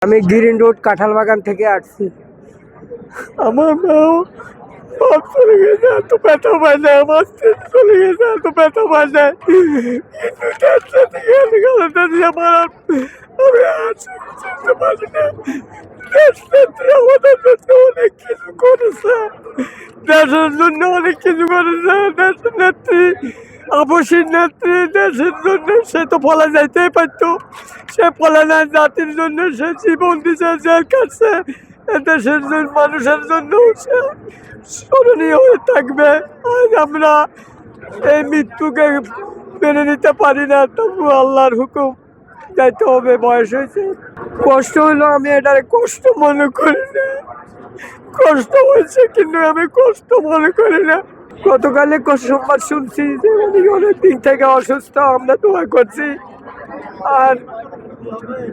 আমি green road কাঁঠাল বাগান থেকে আসছি। আমার মাও বাপ চলে গেছে, এত ব্যথা পায় যায়, আমার স্ত্রী চলে গেছে, এত ব্যথা পায় যায়। আমি আর চিনতে পারি না। আমাদের জন্য অনেক কিছু করেছে, দেশের জন্য অনেক কিছু করেছে। দেশের নেত্রী, আপসীর নেত্রী, দেশের জন্য সে তো ফলা যাইতেই পারতো, সে ফলা না। জাতির জন্য সে জীবন দিছে, জেল কাটছে। দেশের জন্য, মানুষের জন্য সে স্মরণীয় হয়ে থাকবে। আজ আমরা এই মৃত্যুকে মেনে নিতে পারি না, তবু আল্লাহর হুকুম যাইতে হবে। বয়স হয়েছে, কষ্ট হলো, আমি এটার কষ্ট মনে করি না। কষ্ট হয়েছে কিন্তু আমি কষ্ট মনে করি না। গতকালে সংবাদ শুনছি যে উনি অনেক দিন থেকে অসুস্থ, আমরা দোয়া করছি। আর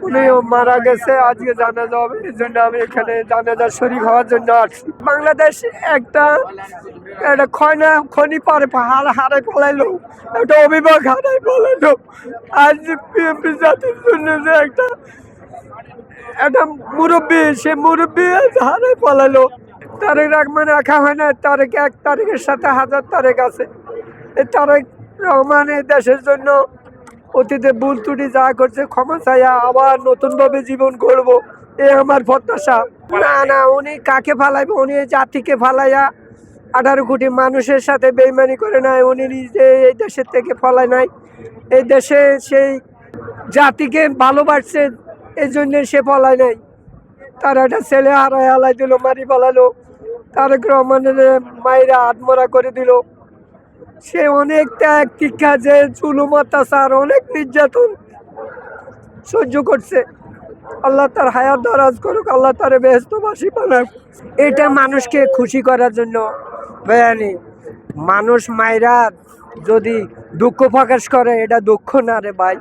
উনি মারা গেছে, আজকে জানাজা হবে, এই জন্য আমি এখানে জানাজার শরীক হওয়ার জন্য আসছি। বাংলাদেশ একটা খনি পারে হারাই ফেলাইলো, একটা অভিভাবক হারাই ফেলাইলো। আজ বিএনপি জাতির জন্য যে একটা মুরব্বী, সে মুরব্বী হারাই ফেলাইলো। তারেক রহমান রাখা হয় না, তারেক এক তারিখের সাথে হাজার তারেক আছে। এই তারেক রহমান এই দেশের জন্য অতীতে ভুল ত্রুটি যা করছে ক্ষমা চাইয়া আবার নতুনভাবে জীবন গড়বো, এ আমার প্রত্যাশা। না না, উনি কাকে ফালাইবে? উনি জাতিকে ফালাইয়া 18 কোটি মানুষের সাথে বেইমানি করে নাই। উনি নিজে এই দেশের থেকে ফলায় নাই, এই দেশে সেই জাতিকে ভালোবাসছে, এই জন্য সে ফলায় নাই। তার একটা ছেলে হারায় হালাই দিল, মারি ফেলালো। তারেক রহমানের মায়েরা আত্মরা করে দিল। সে অনেক ত্যাগ তীক্ষা, যে জুলুম অত্যাচার, অনেক নির্যাতন সহ্য করছে। আল্লাহ তার হায়াত দারাজ করুক, আল্লাহ তার বেহেশতবাসী বানাক। এটা মানুষকে খুশি করার জন্য বেয়ানি। মানুষ মায়েরা যদি দুঃখ প্রকাশ করে, এটা দুঃখ না রে ভাই,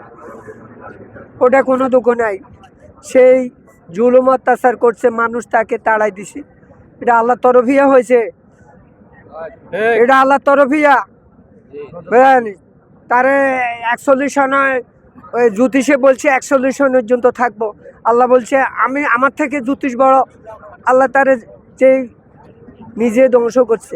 ওটা কোনো দুঃখ নাই। সেই জুলুম অত্যাচার করছে, মানুষ তাকে তাড়াই দিছে। এটা আল্লাহ তরফিয়া হয়েছে, এটা আল্লাহ তরফিয়া। বেয়ানি তারে 41 সনে ওই জ্যোতিষে বলছে 41 সন পর্যন্ত থাকবো। আল্লাহ বলছে আমার থেকে জ্যোতিষ বড়। আল্লাহ তারে যে নিজে ধ্বংস করছে।